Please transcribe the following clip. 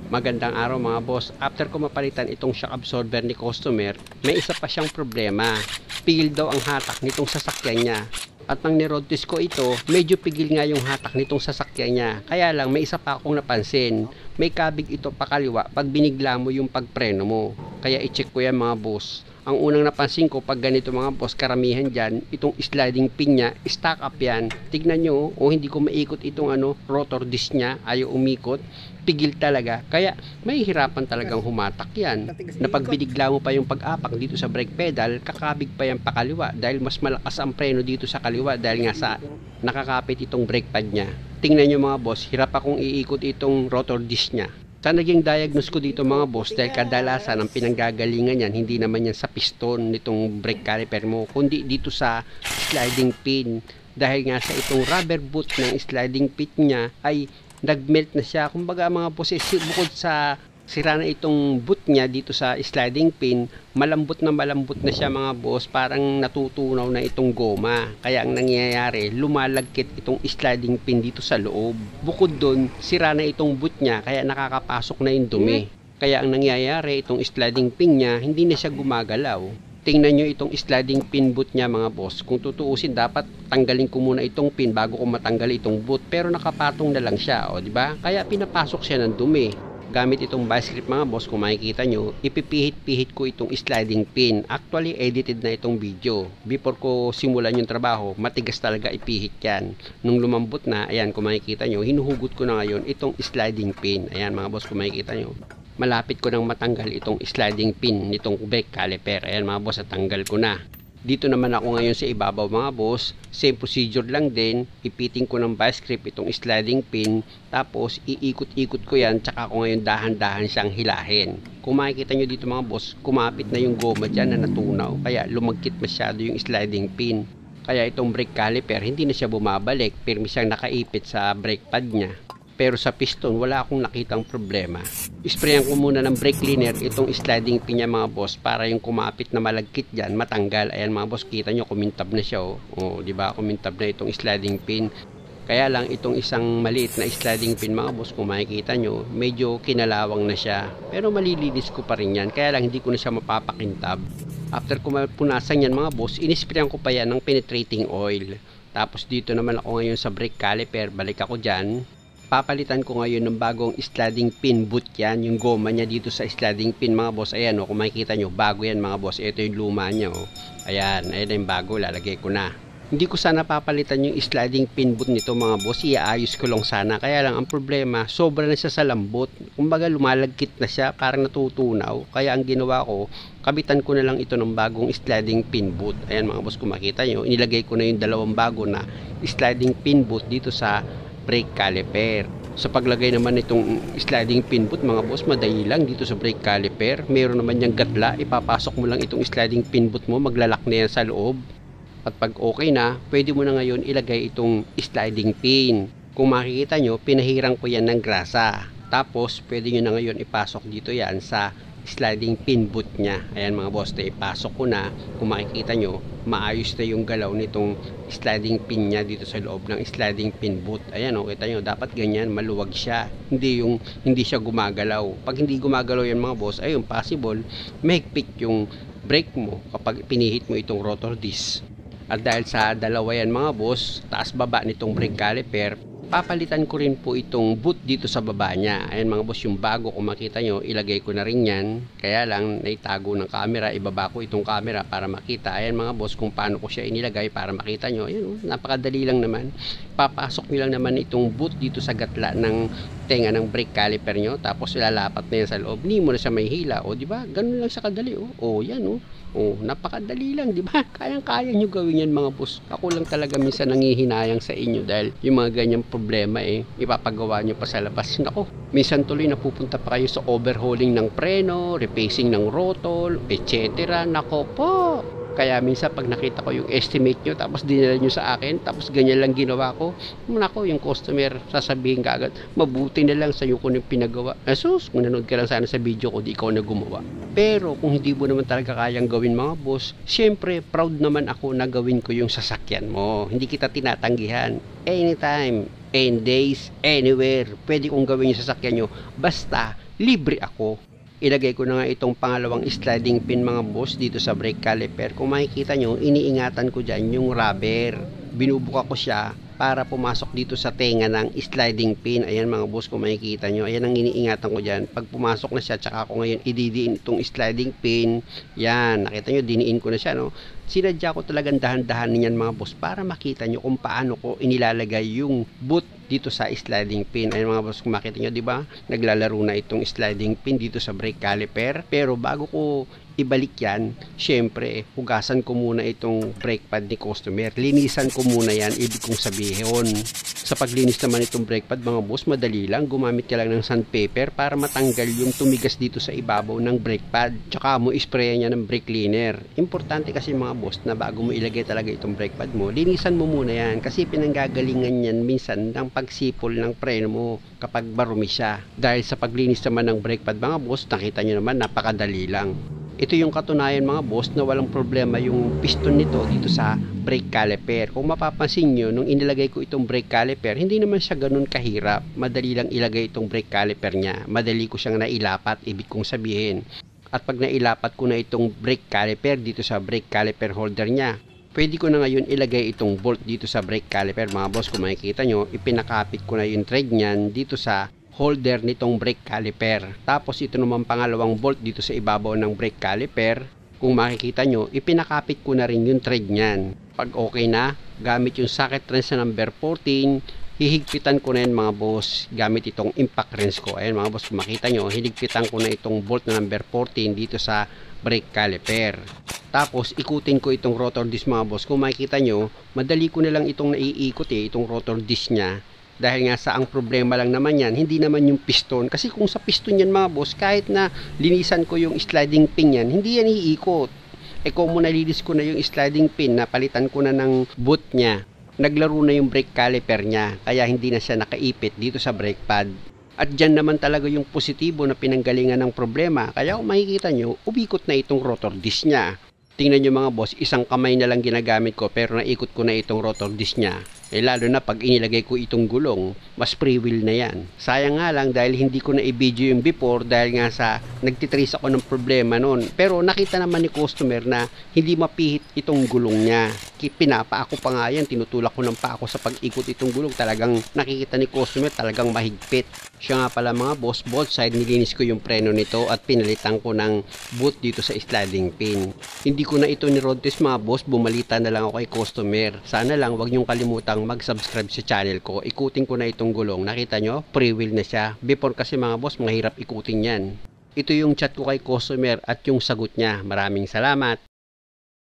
Magandang araw mga boss. After ko mapalitan itong shock absorber ni customer, may isa pa siyang problema. Pigil daw ang hatak nitong sasakyan niya. At nang ni-road test ko ito, medyo pigil nga yung hatak nitong sasakyan niya. Kaya lang may isa pa akong napansin. May kabig ito pakaliwa pag binigla mo yung pagpreno mo. Kaya i-check ko yan mga boss. Ang unang napansin ko pag ganito mga boss, karamihan dyan, itong sliding pin niya, stock up yan. Tignan nyo, hindi ko maikot itong rotor disc niya, ayaw umikot. Pigil talaga, kaya may hirapan talagang humatak yan. Na pag binigla mo pa yung pag-apak dito sa brake pedal, kakabig pa yan pakaliwa dahil mas malakas ang preno dito sa kaliwa dahil nga sa nakakapit itong brake pad niya. Tingnan nyo mga boss, hirap akong iikot itong rotor disc niya. Sa naging diagnose ko dito mga boss, dahil kadalasan ang pinanggagalingan yan, hindi naman yan sa piston nitong brake caliper mo, kundi dito sa sliding pin. Dahil nga sa itong rubber boot ng sliding pin niya ay nagmelt na siya. Kumbaga mga boss, bukod sa sira na itong boot niya dito sa sliding pin, malambot na siya mga boss, parang natutunaw na itong goma. Kaya ang nangyayari, lumalagkit itong sliding pin dito sa loob. Bukod doon, sira na itong boot niya, kaya nakakapasok na yung dumi. Kaya ang nangyayari, itong sliding pin niya, hindi na siya gumagalaw. Tingnan nyo itong sliding pin boot niya mga boss. Kung tutuusin, dapat tanggalin ko muna itong pin bago ko matanggal itong boot. Pero nakapatong na lang siya, di ba? Kaya pinapasok siya ng dumi. Gamit itong vice grip mga boss, kung makikita nyo, ipipihit-pihit ko itong sliding pin. Actually, edited na itong video. Before ko simulan yung trabaho, matigas talaga ipihit yan. Nung lumambot na, ayan, kung makikita nyo, hinuhugot ko na ngayon itong sliding pin. Ayan mga boss, kung makikita nyo, malapit ko nang matanggal itong sliding pin nitong brake caliper. Ayan mga boss, natanggal ko na. Dito naman ako ngayon sa ibabaw mga boss, same procedure lang din, ipiting ko ng vice grip itong sliding pin, tapos iikot-ikot ko yan, tsaka ako ngayon dahan-dahan siyang hilahin. Kung makikita nyo dito mga boss, kumapit na yung goma dyan na natunaw, kaya lumagkit masyado yung sliding pin. Kaya itong brake caliper, hindi na siya bumabalik, pirmi siyang nakaipit sa brake pad niya. Pero sa piston, wala akong nakitang problema. Isprayan ko muna ng brake cleaner itong sliding pin niya mga boss para yung kumapit na malagkit dyan, matanggal. Ayan mga boss, kita nyo, kumintab na siya. Diba, kumintab na itong sliding pin. Kaya lang itong isang maliit na sliding pin mga boss, kung makikita nyo, medyo kinalawang na siya. Pero malilinis ko pa rin yan, kaya lang hindi ko na siya mapapakintab. After ko mapunasan yan mga boss, inisprayan ko pa yan ng penetrating oil. Tapos dito naman ako ngayon sa brake caliper, balik ako dyan. Papalitan ko ngayon ng bagong sliding pin boot yan, yung goma niya dito sa sliding pin mga boss. Ayan kung makikita nyo, bago yan mga boss. Ito yung luma niya Ayan yung bago, lalagay ko na. Hindi ko sana papalitan yung sliding pin boot nito mga boss, iaayos ko lang sana. Kaya lang ang problema, sobra na siya sa lambot. Kumbaga lumalagkit na siya, parang natutunaw. Kaya ang ginawa ko, kabitan ko na lang ito ng bagong sliding pin boot. Ayan mga boss, kung makita nyo, inilagay ko na yung dalawang bago na sliding pin boot dito sa brake caliper. Sa paglagay naman nitong sliding pin boot mga boss, madali lang dito sa brake caliper. Meron naman yung gatla, ipapasok mo lang itong sliding pin boot mo, maglalak na yan sa loob. At pag okay na, pwede mo na ngayon ilagay itong sliding pin. Kung makikita nyo, pinahirang ko yan ng grasa. Tapos pwede nyo na ngayon ipasok dito yan sa sliding pin boot niya. Ayan mga boss, ipasok ko na. Kung makikita nyo, maayos na yung galaw nitong sliding pin niya dito sa loob ng sliding pin boot. Ayan kita nyo, dapat ganyan, maluwag siya. Hindi siya gumagalaw. Pag hindi gumagalaw yan mga boss, ayun, possible mahigpit yung brake mo kapag pinihit mo itong rotor disc. At dahil sa dalawa yan mga boss, taas baba nitong brake caliper, papalitan ko rin po itong boot dito sa baba niya. Ayan mga boss, yung bago, kung makita nyo, ilagay ko na rin yan. Kaya lang, naitago ng camera, ibaba ko itong camera para makita. Ayan mga boss, kung paano ko siya inilagay para makita nyo. Ayan, napakadali lang naman. Papasok nyo lang naman itong boot dito sa gatla ng tenga ng brake caliper nyo. Tapos ilalapat na yan sa loob. Hindi mo na siya may hila. Diba? Ganun lang siya kadali. Yan napakadali lang, di ba? Kayang-kaya nyo gawin yan mga boss. Ako lang talaga minsan nangihinayang sa inyo dahil yung mga ganyang problema ipapagawa nyo pa sa labas. Nako, minsan tuloy napupunta pa kayo sa overhauling ng preno, replacing ng rotor, etc. Nako po. Kaya minsan pag nakita ko yung estimate nyo tapos dinala nyo sa akin tapos ganyan lang ginawa ko, nako, yung customer sasabihin ka agad, mabuti na lang sa'yo ko yung pinagawa. Asus, kung nanood ka lang sana sa video ko, di ikaw na gumawa. Pero kung hindi mo naman talaga kayang gawin mga boss, syempre proud naman ako na gawin ko yung sasakyan mo. Hindi kita tinatanggihan. Anytime, any days, anywhere, pwede kong gawin yung sasakyan nyo. Basta libre ako. Ilagay ko na nga itong pangalawang sliding pin mga boss dito sa brake caliper. Kung makikita nyo, iniingatan ko dyan yung rubber. Binubuka ko siya para pumasok dito sa tenga ng sliding pin. Ayan mga boss, kung makikita nyo, ayan ang iniingatan ko dyan. Pag pumasok na siya, tsaka ako ngayon ididiin itong sliding pin. Yan, nakita nyo, diniin ko na siya, no? Sinadya ko talagang dahan-dahan niyan mga boss para makita nyo kung paano ko inilalagay yung boot dito sa sliding pin. Ayan mga boss, kung makita nyo, di ba? Naglalaro na itong sliding pin dito sa brake caliper. Pero bago ko ibalik yan, syempre, hugasan ko muna itong brake pad ni customer. Linisan ko muna yan, ibig kong sabihin. Sa paglinis naman itong brake pad, mga boss, madali lang. Gumamit ka lang ng sandpaper para matanggal yung tumigas dito sa ibabaw ng brake pad. Tsaka mo isprayan niya ng brake cleaner. Importante kasi mga boss na bago mo ilagay talaga itong brake pad mo, linisan mo muna yan kasi pinanggagalingan yan minsan ng pagsipol ng preno mo kapag marumi siya. Dahil sa paglinis naman ng brake pad mga boss, nakita nyo naman napakadali lang. Ito yung katunayan mga boss na walang problema yung piston nito dito sa brake caliper. Kung mapapansin nyo, nung inilagay ko itong brake caliper, hindi naman siya ganun kahirap. Madali lang ilagay itong brake caliper niya. Madali ko siyang nailapat, ibig kong sabihin. At pag nailapat ko na itong brake caliper dito sa brake caliper holder niya, pwede ko na ngayon ilagay itong bolt dito sa brake caliper mga boss. Kung makikita nyo, ipinakapit ko na yung thread niyan dito sa holder nitong brake caliper. Tapos ito naman pangalawang bolt dito sa ibabaw ng brake caliper. Kung makikita nyo, ipinakapit ko na rin yung thread niyan. Pag okay na, gamit yung socket wrench na number 14, hihigpitan ko na yan mga boss gamit itong impact wrench ko. Ayan mga boss, kung makita nyo, hinigpitan ko na itong bolt na number 14 dito sa brake caliper. Tapos ikutin ko itong rotor disc mga boss. Kung makikita nyo, madali ko na lang itong naiikot itong rotor disc nya. Dahil nga sa ang problema lang naman yan, hindi naman yung piston. Kasi kung sa piston yan mga boss, kahit na linisan ko yung sliding pin yan, hindi yan iikot. Kung nalinis ko na yung sliding pin, napalitan ko na ng boot nya, naglaro na yung brake caliper nya, kaya hindi na siya nakaipit dito sa brake pad. At dyan naman talaga yung positibo na pinanggalingan ng problema. Kaya kung makikita nyo, ubikot na itong rotor disc nya. Tingnan nyo mga boss, isang kamay na lang ginagamit ko pero naikot ko na itong rotor disc nya. Lalo na pag inilagay ko itong gulong, mas free wheel na yan. Sayang nga lang dahil hindi ko na i-video yung before dahil nga sa nagtitrace ako ng problema noon. Pero nakita naman ni customer na hindi mapihit itong gulong niya. Pinapaako pa nga yan, tinutulak ko ng paako sa pag-ikot itong gulong. Talagang nakikita ni customer talagang mahigpit. Siya nga pala mga boss, both side nilinis ko yung preno nito at pinalitan ko ng boot dito sa sliding pin. Hindi ko na ito ni-road test mga boss, bumalita na lang ako kay customer. Sana lang wag niyong kalimutang mag-subscribe sa channel ko. Ikutin ko na itong gulong. Nakita nyo? Free wheel na siya. Before kasi mga boss, mahirap ikutin yan. Ito yung chat ko kay customer at yung sagot niya. Maraming salamat.